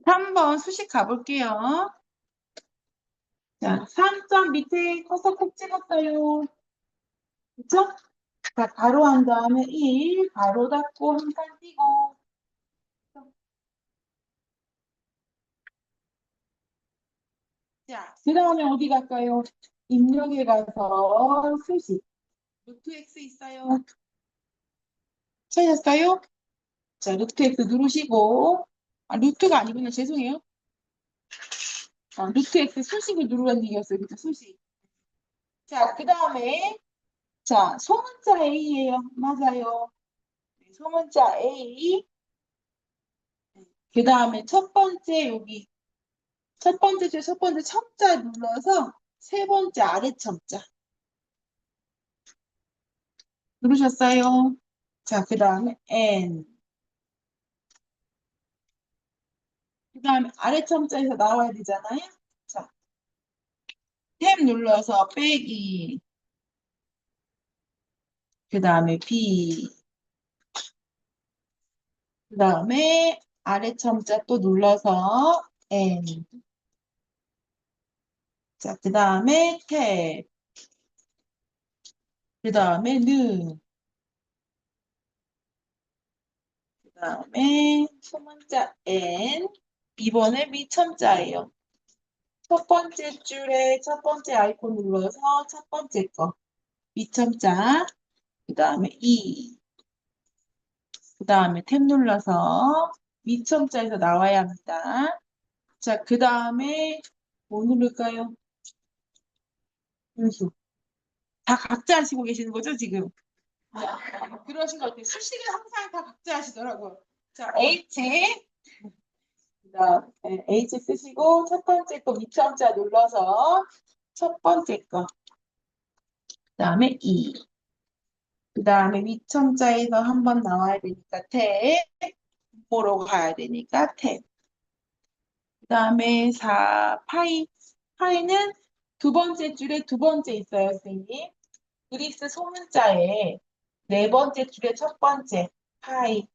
3번 수식 가볼게요. 자, 3점 밑에 커서 콕 찍었어요. 그쵸? 자, 가로 한 다음에 1, 가로 닫고 한 칸 띄고. 자, 그 다음에 어디 갈까요? 입력에 가서 수식. 루트 X 있어요. 찾았어요? 자, 루트 X 누르시고. 아, 루트가 아니구나. 죄송해요. 루트 X 수식을 누르라는 얘기였어요. 그쵸? 수식. 자, 그 다음에, 자, 소문자 A예요. 맞아요. 네, 소문자 A. 그 다음에 첫 번째 여기 첫 번째 줄 첫 번째 첨자 눌러서 세 번째 아래 첨자 누르셨어요? 자, 그 다음에 N. 그 다음에 아래 첨자에서 나와야 되잖아요. 자, 탭 눌러서 빼기. 그 다음에 B. 그 다음에 아래 첨자 또 눌러서 N. 자, 그 다음에 탭. 그 다음에 는. 그 다음에 소문자 N. 이번에 미첨자예요. 첫 번째 줄에 첫 번째 아이콘 눌러서 첫 번째 거 미첨자 그 다음에 2, 그 다음에 탭 눌러서 미첨자에서 나와야 합니다. 자, 그 다음에 뭐 누를까요? 분수. 다 각자 하시고 계시는 거죠, 지금? 그러신 것 같아요. 수식은 항상 다 각자 하시더라고요. 자, H, 그다음 H 쓰시고 첫 번째 거 미첨자 눌러서 첫 번째 거, 그 다음에 2. 그 다음에 위첨자에서 한 번 나와야 되니까 탭, 보러 가야 되니까 탭. 그 다음에 4, 파이. 파이는 두 번째 줄에 두 번째 있어요, 선생님. 그리스 소문자에 네 번째 줄에 첫 번째, 파이.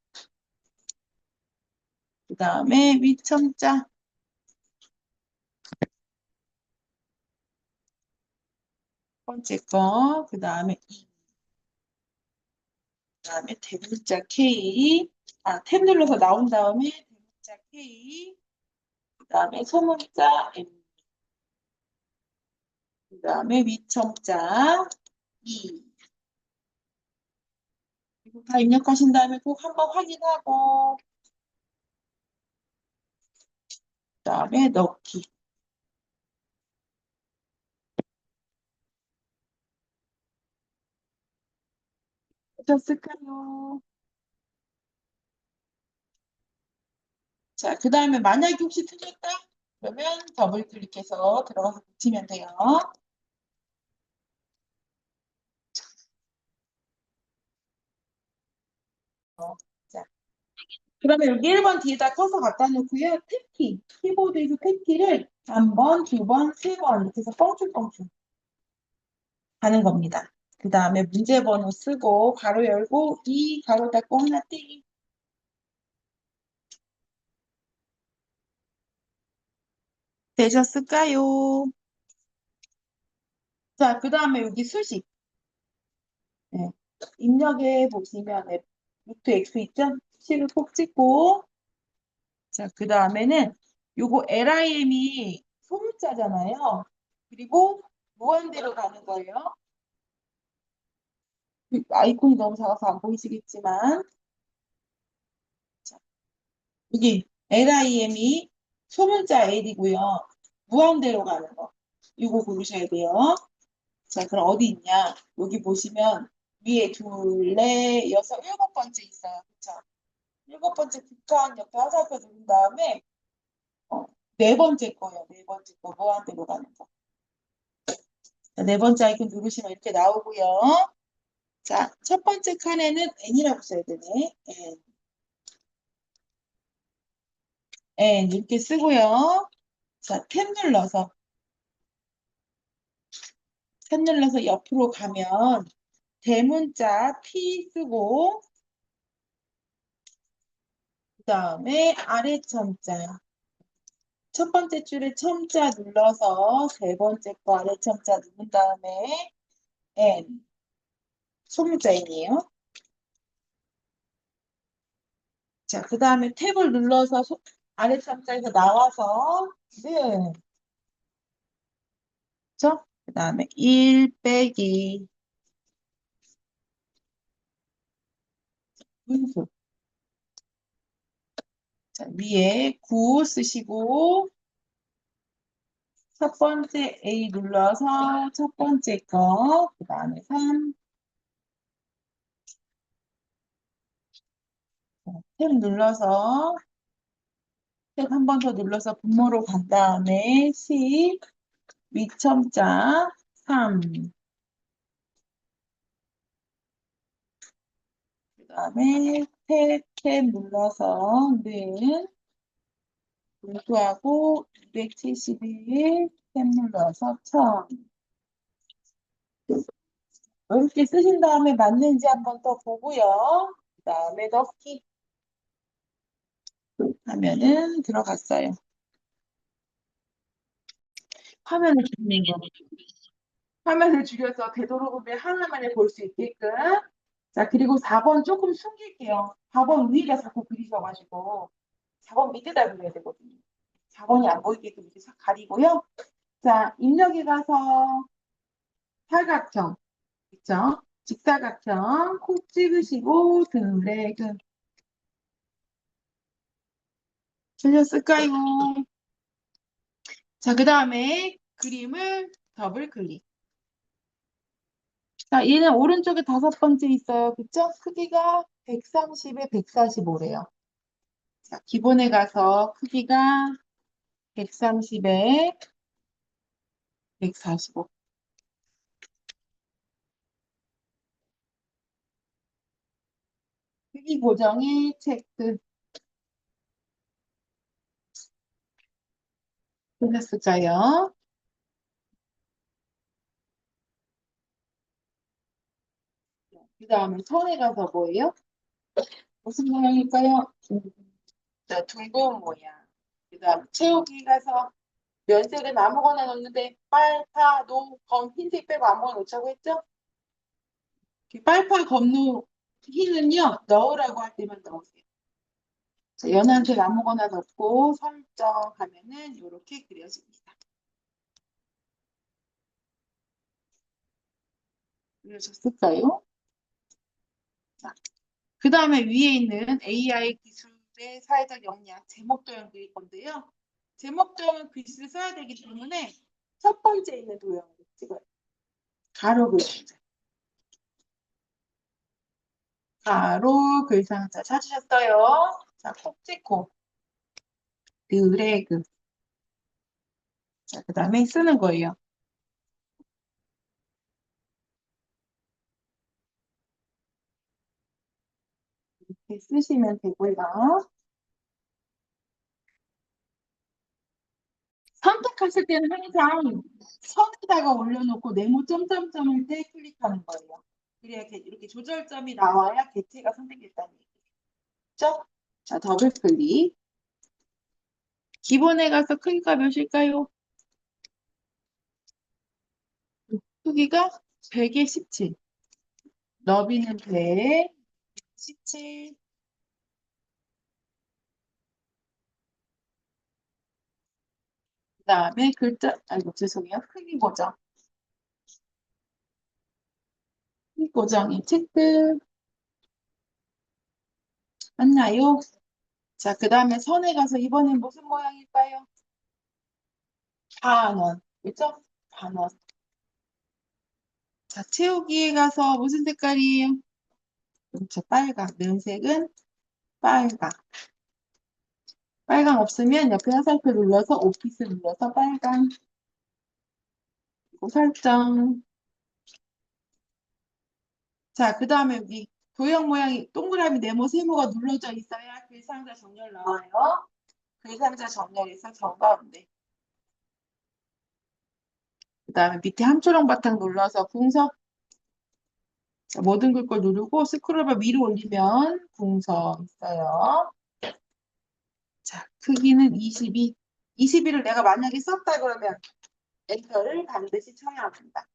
그 다음에 위첨자, 첫 번째 거, 그 다음에 2. 그 다음에 대문자 K. 아, 탭 눌러서 나온 다음에 대문자 K. 그 다음에 소문자 M. 그 다음에 위첨자 2. 이거 다 입력하신 다음에 꼭 한번 확인하고, 그 다음에 넣기. 되셨을까요? 자, 그 다음에 만약에 혹시 틀렸다? 그러면 더블 클릭해서 들어가서 붙이면 돼요. 자, 그러면 여기 1번 뒤에다 커서 갖다 놓고요. 탭키, 키보드에서 탭키를 한 번, 두 번, 세 번 이렇게 해서 뻥충뻥충 하는 겁니다. 그 다음에 문제 번호 쓰고 가로 열고 이 가로 닫고 하나 띄기. 되셨을까요? 자, 그 다음에 여기 수식. 네. 입력에 보시면 루트 X 있죠? 수식을 꼭 찍고 자, 그 다음에는 요거 LIM이 소문자잖아요. 그리고 무한대로 가는 거예요. 그 아이콘이 너무 작아서 안 보이시겠지만 자, 여기 LIM이 소문자 L이고요. 무한대로 가는 거. 이거 고르셔야 돼요. 자, 그럼 어디 있냐? 여기 보시면 위에 둘, 넷, 여섯, 일곱 번째 있어요. 그쵸? 일곱 번째 국한 옆에 화살표 누른 다음에 어, 네 번째 거예요. 네 번째 거 무한대로 가는 거. 자, 네 번째 아이콘 누르시면 이렇게 나오고요. 자, 첫 번째 칸에는 N이라고 써야 되네. N. N 이렇게 쓰고요. 자, 탭 눌러서 옆으로 가면 대문자 P 쓰고 그 다음에 아래 첨자 첫 번째 줄에 첨자 눌러서 세 번째 거 아래 첨자 누른 다음에 N 소문자인이에요. 자, 그 다음에 탭을 눌러서 아래 첨자에서 나와서 네. 그렇죠? 그 다음에 1 빼기 분수. 자, 위에 9 쓰시고 첫 번째 A 눌러서 첫 번째 거, 그 다음에 3, 탭 눌러서 탭 한 번 더 눌러서 분모로 간 다음에 10, 위첨자 3, 그 다음에 탭 눌러서 는 분수하고 271, 탭 눌러서 1000. 이렇게 쓰신 다음에 맞는지 한번 더 보고요. 그 다음에 넣기 하면은 들어갔어요. 화면을 줄이면 화면을 줄여서 되도록이면 하나만에 볼 수 있게끔. 자, 그리고 4번 조금 숨길게요. 4번 위에다 자꾸 그리셔가지고 4번 밑에다 그려야 되거든요. 4번이 안 보이게끔 이렇게 싹 가리고요. 자, 입력에 가서 팔각형, 있죠? 직사각형 콕 찍으시고 드래그. 틀렸을까요? 자, 그 다음에 그림을 더블 클릭. 자, 얘는 오른쪽에 다섯 번째 있어요. 그쵸? 크기가 130에 145래요. 자, 기본에 가서 크기가 130에 145. 크기 고정이 체크. 끝났을까요? 그 다음에 선에 가서 뭐예요? 무슨 모양일까요? 자, 둥근 모양. 그 다음 채우기 가서 면색은 아무거나 넣는데 빨파, 노, 검, 흰색 빼고 아무거나 넣자고 했죠? 빨파, 검, 노, 흰은요 넣으라고 할 때만 넣으세요. 자, 연한색 아무거나 넣고 설정하면은 이렇게 그려집니다. 그러셨을까요? 자, 그 다음에 위에 있는 AI 기술의 사회적 역량 제목 도형 그릴 건데요. 제목 도형은 글씨를 써야 되기 때문에 첫 번째 있는 도형을 찍어요. 가로 글상자. 가로 글상자 찾으셨어요? 자, 콕 찍고 드래그. 자, 그 다음에 쓰는 거예요. 이렇게 쓰시면 되고요. 선택하실 때는 항상 선에다가 올려놓고 네모 점점점을 때 클릭하는 거예요. 그래야 이렇게 조절점이 나와야 개체가 선택됐다는 얘기죠. 자, 더블 클릭. 기본에 가서 크기가 몇일까요? 크기가 100에 17. 너비는 100, 17. 그 다음에 글자, 아이고, 죄송해요. 크기 고정. 크기 고정이 체크. 맞나요? 자, 그 다음에 선에 가서 이번엔 무슨 모양일까요? 반원. 그죠? 반원. 자, 채우기에 가서 무슨 색깔이에요? 그렇죠. 빨강. 면색은 빨강. 빨강 없으면 옆에 화살표 눌러서 오피스 눌러서 빨강. 그리고 설정. 자, 그 다음에 위 도형 모양이 동그라미 네모 세모가 눌러져 있어야 글상자 정렬 나와요. 글상자 정렬에서 정가운데. 그 다음에 밑에 함초롱 바탕 눌러서 궁서. 자, 모든 글 누르고 스크롤바 위로 올리면 궁서 있어요. 자, 크기는 22, 20일을 내가 만약에 썼다 그러면 엔터를 반드시 쳐야 합니다.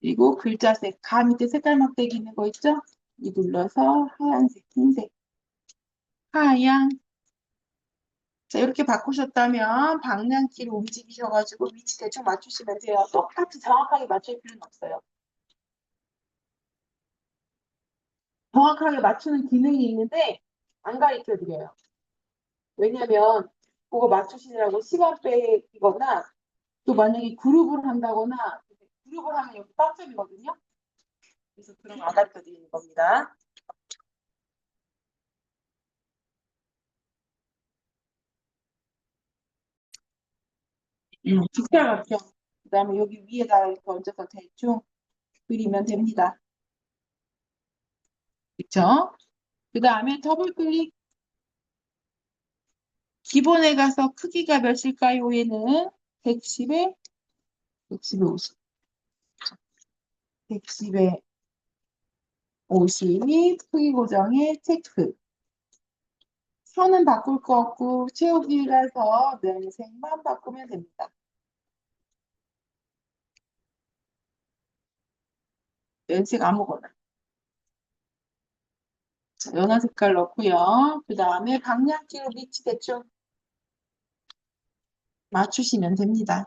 그리고 글자색, 가 밑에 색깔 막대기 있는 거 있죠? 이 눌러서 하얀색, 흰색, 하얀. 자, 이렇게 바꾸셨다면 방향키로 움직이셔가지고 위치 대충 맞추시면 돼요. 똑같이 정확하게 맞출 필요는 없어요. 정확하게 맞추는 기능이 있는데 안 가르쳐 드려요. 왜냐면 그거 맞추시느라고 시간 빼기거나 또 만약에 그룹을 한다거나 그룹을 하면 여기 빵점이거든요. 그래서 그런 거 안 가르쳐 드리는 겁니다. 직사각형. 그다음에 여기 위에다 이렇게 얹어서 대충 그리면 됩니다. 그쵸? 그다음에 더블 클릭. 기본에 가서 크기가 몇일까요? 얘는 110에 110에 50. 110에 50. 크기 고정에 체크. 선은 바꿀 거 없고 채우기라서 면색만 바꾸면 됩니다. 면색 아무거나. 자, 연한 색깔 넣고요. 그 다음에 방향키로 위치 대충 맞추시면 됩니다.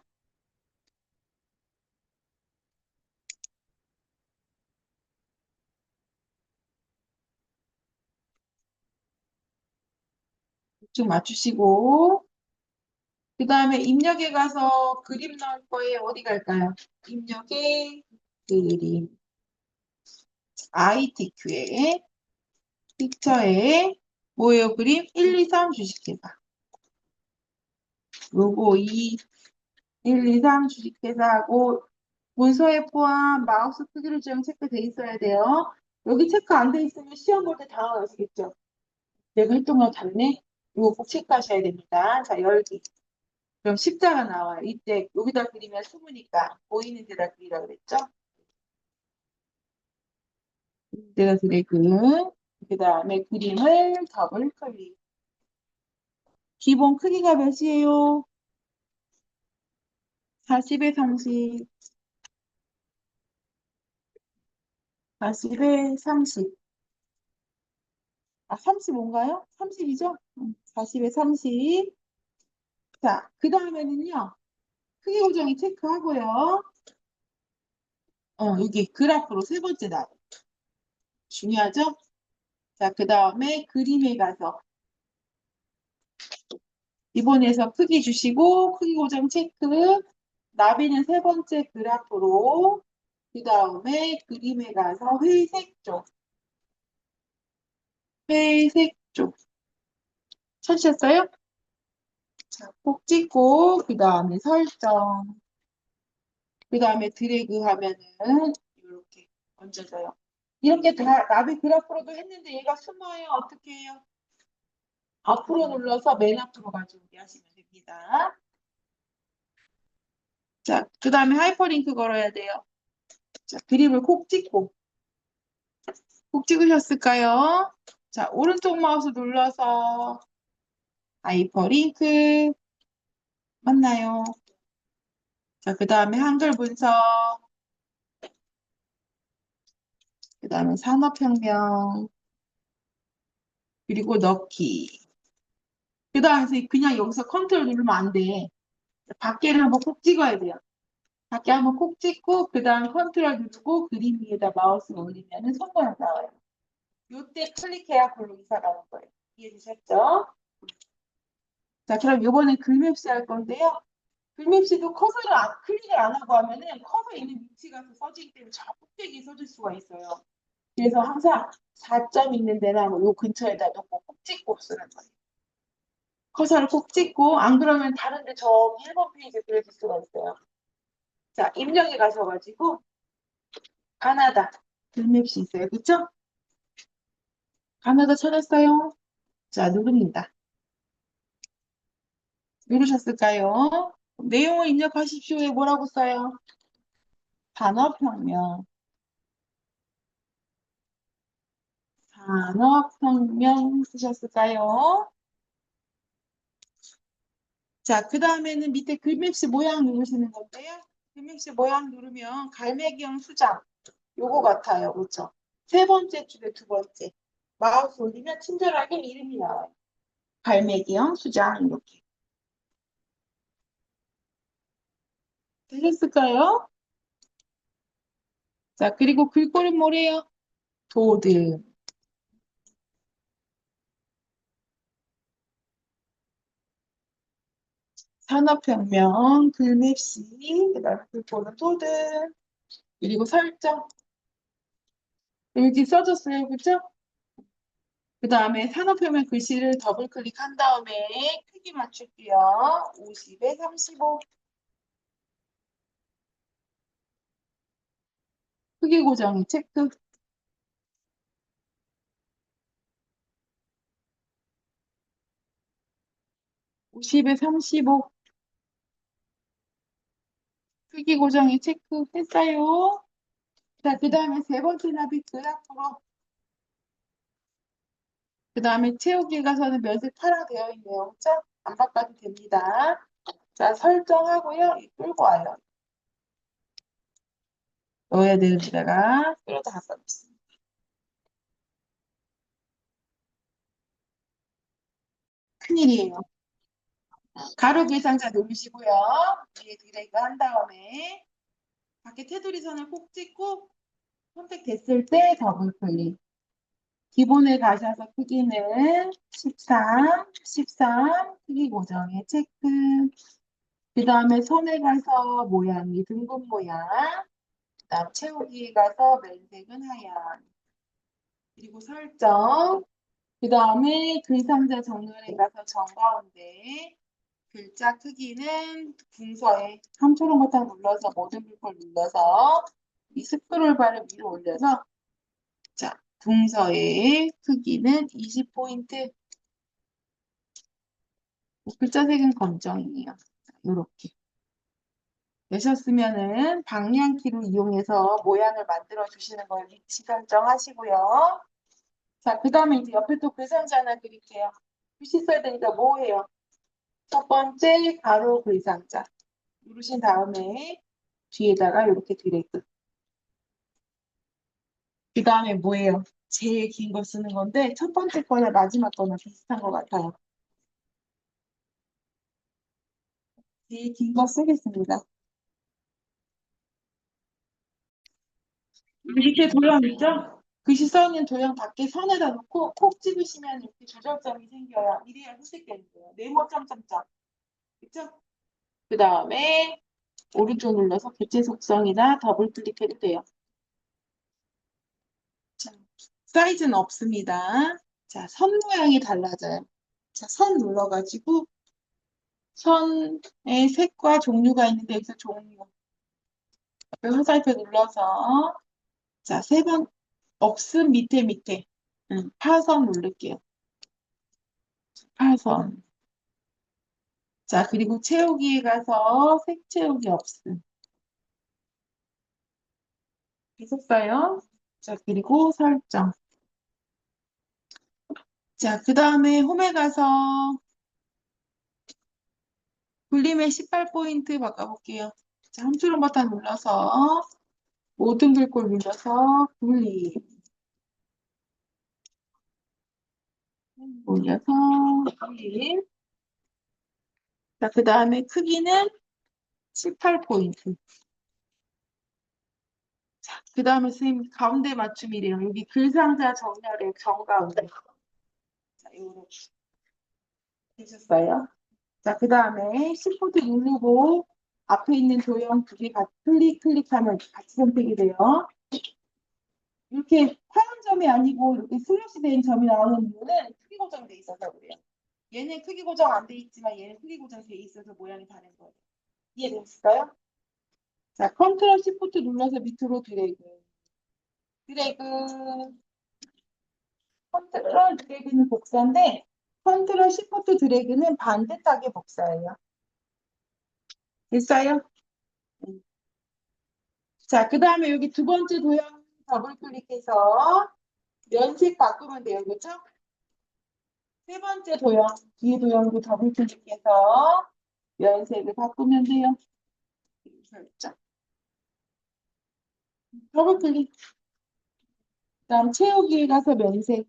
대충 맞추시고 그 다음에 입력에 가서 그림 넣을 거예요. 어디 갈까요? 입력에 그림 ITQ에 픽처에 뭐예요? 그림 1, 2, 3 주식회사 로고 2 1, 2, 3 주식회사하고 문서에 포함 마우스 크기를 좀 체크돼 있어야 돼요. 여기 체크 안 돼 있으면 시험 볼 때 당황하시겠죠? 내가 했던 거 다르네? 이거 꼭 체크하셔야 됩니다. 자, 열기. 그럼 십자가 나와요. 이때 여기다 그리면 숨으니까 보이는 데다 그리라 그랬죠? 내가 드래그. 그 다음에 그림을 더블 클릭. 기본 크기가 몇이에요? 40에 30. 40에 30. 아, 35인가요? 30이죠? 40에 30. 자, 그 다음에는요. 크기 고정이 체크하고요. 여기 그래프로 세 번째 날. 중요하죠? 자, 그 다음에 그림에 가서 기본에서 크기 주시고 크기 고정 체크. 나비는 세 번째 그래프로 그 다음에 그림에 가서 회색 쪽. 회색 쪽. 찾으셨어요? 자, 꼭 찍고 그 다음에 설정. 그 다음에 드래그 하면은 이렇게 얹어져요. 이렇게 다 나비 그래프로도 했는데 얘가 숨어요. 어떻게 해요? 앞으로 눌러서 맨 앞으로 가져오게 하시면 됩니다. 자, 그 다음에 하이퍼링크 걸어야 돼요. 자, 그림을 콕 찍으셨을까요? 자, 오른쪽 마우스 눌러서 하이퍼링크 맞나요? 자, 그 다음에 한글 분석, 그 다음에 산업혁명, 그리고 넣기. 그 다음에 그냥 여기서 컨트롤 누르면 안 돼. 밖에를 한번 콕 찍어야 돼요. 밖에 한번 콕 찍고 그 다음 컨트롤 누르고 그림 위에다 마우스 올리면 손모양 나와요. 요때 클릭해야 글로 이사 가는 거예요. 이해되셨죠? 자, 그럼 이번엔 글맵시 할 건데요. 글맵시도 커서를 클릭을 안 하고 하면은 커서 있는 위치가 써지기 때문에 저 꼭대기에 써질 수가 있어요. 그래서 항상 4점 있는 데나 뭐요 근처에다 놓고 꼭 찍고 쓰는 거예요. 커서를 꼭 찍고 안 그러면 다른데 저 1번 페이지에 그려질 수가 있어요. 자, 입력에 가셔가지고 가나다 글맵시 있어요. 그쵸? 가나다 찾았어요? 자, 누릅니다. 누르셨을까요? 내용을 입력하십시오에 뭐라고 써요? 산업혁명. 산업혁명 쓰셨을까요? 자, 그 다음에는 밑에 글맵시 모양 누르시는 건데요. 글맵시 모양 누르면 갈매기형 수장 요거 같아요. 그렇죠? 세 번째 줄에 두 번째. 마우스 올리면 친절하게 이름이 나와요. 갈매기형 수장 이렇게. 되셨을까요? 자, 그리고 글꼴은 뭐래요? 도드. 산업혁명, 글맵시, 그다음에 글꼴은 도드. 그리고 설정. 여기 써줬어요. 그죠? 그 다음에 산업혁명 글씨를 더블 클릭한 다음에 크기 맞출게요. 50에 35. 크기 고정이 체크. 50에 35. 크기 고정이 체크했어요. 자, 그 다음에 세 번째 나비 그 앞으로. 그 다음에 채우기 가서는 면색 파라 되어 있네요. 그죠? 안 바꿔도 됩니다. 자, 설정하고요. 끌고 와요. 넣어야 되는 데다가 끌어다 갖다 놓습니다. 큰일이에요. 가로 계산자 누르시고요. 위에 드래그 한 다음에 밖에 테두리 선을 꼭 찍고 선택됐을 때 더블 클릭. 기본에 가셔서 크기는 13 크기 고정에 체크. 그 다음에 선에 가서 모양이 둥근 모양. 그 다음 채우기에 가서 면색은 하얀. 그리고 설정. 그 다음에 글상자 정렬에 가서 정가운데 글자 크기는 궁서에 3초로 버튼 눌러서 모든 글꼴 눌러서 이 스크롤 바를 위로 올려서 자 궁서의 크기는 20포인트. 글자 색은 검정이에요. 이렇게 되셨으면은 방향키를 이용해서 모양을 만들어 주시는 걸 위치 설정하시고요. 자, 그 다음에 이제 옆에 또 글상자 하나 그릴게요. 글씨 써야 되니까 뭐 해요? 첫 번째 가로 글상자 누르신 다음에 뒤에다가 이렇게 드래그. 그 다음에 뭐예요? 제일 긴 거 쓰는 건데 첫 번째 거나 마지막 거나 비슷한 것 같아요. 제일 긴 거 쓰겠습니다. 밑에 도형 있죠? 글씨 써 있는 도형 밖에 선에다 놓고 콕 찍으시면 이렇게 조절점이 생겨요. 이래야 후색되는 거예요. 네모 점점점. 그쵸? 그 다음에 오른쪽 눌러서 개체 속성이나 더블 클릭해도 돼요. 자, 사이즈는 없습니다. 자, 선 모양이 달라져요. 자, 선 눌러가지고 선의 색과 종류가 있는데 여기서 종류 화살표 눌러서 자, 세 번 없음 밑에 파선 누를게요. 파선. 자, 그리고 채우기에 가서 색 채우기 없음. 있었어요? 자, 그리고 설정. 자, 그 다음에 홈에 가서 굴림의 18포인트 바꿔볼게요. 자, 함수로 버튼 눌러서 모든 글꼴 눌러서 굴림. 올려서 굴림. 자, 그 다음에 크기는 18포인트. 자, 그 다음에 선생님 가운데 맞춤이래요. 여기 글상자 정렬의 정가운데. 자, 이렇게 되셨어요? 자, 그 다음에 Shift 누르고 앞에 있는 도형 두 개 같이 클릭하면 같이 선택이 돼요. 이렇게 하얀 점이 아니고 이렇게 슬롯이 된 점이 나오는 이유는 크기 고정돼 있어서 그래요. 얘는 크기 고정 안 돼 있지만 얘는 크기 고정 돼 있어서 모양이 다른 거예요. 이해되셨어요? 자, 컨트롤 Shift 눌러서 밑으로 드래그. 드래그. 컨트롤 드래그는 복사인데 컨트롤 Shift 드래그는 반듯하게 복사예요. 됐어요? 자, 그 다음에 여기 두 번째 도형 더블 클릭해서 면색 바꾸면 돼요. 그렇죠? 세 번째 도형, 뒤에 도형도 더블 클릭해서 면색을 바꾸면 돼요. 살짝. 더블 클릭. 그다음 채우기에 가서 면색.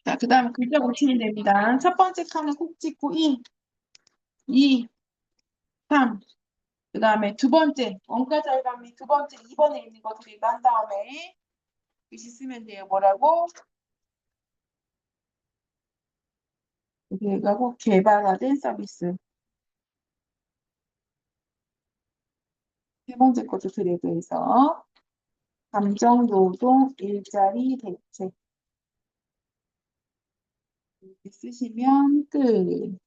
자, 그다음에 글자 고치면 됩니다. 첫 번째 칸을 콕 찍고 1, 2, 3. 그다음에 두 번째 원가 절감이 두 번째 2번에 있는 거 드리고 한 다음에 글씨 쓰면 돼요. 뭐라고? 그리고 개발화된 서비스. 세 번째 것도 드리고 해서 감정, 노동, 일자리, 대책 이렇게 쓰시면 끝.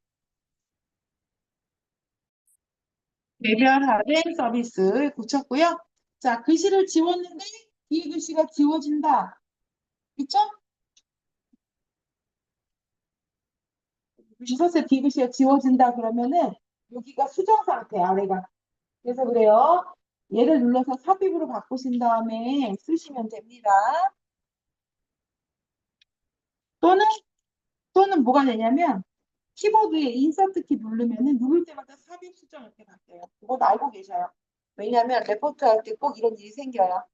개별화된 서비스 고쳤고요. 자, 글씨를 지웠는데 뒤에 글씨가 지워진다. 그쵸? 글씨 썼을 때 뒤에 글씨가 지워진다 그러면은 여기가 수정 상태 아래가. 그래서 그래요. 얘를 눌러서 삽입으로 바꾸신 다음에 쓰시면 됩니다. 또는 뭐가 되냐면 키보드에 인서트 키 누르면은 누를 때마다 삽입 수정 이렇게 바뀌어요. 그것도 알고 계셔요. 왜냐하면 레포트 할 때 꼭 이런 일이 생겨요.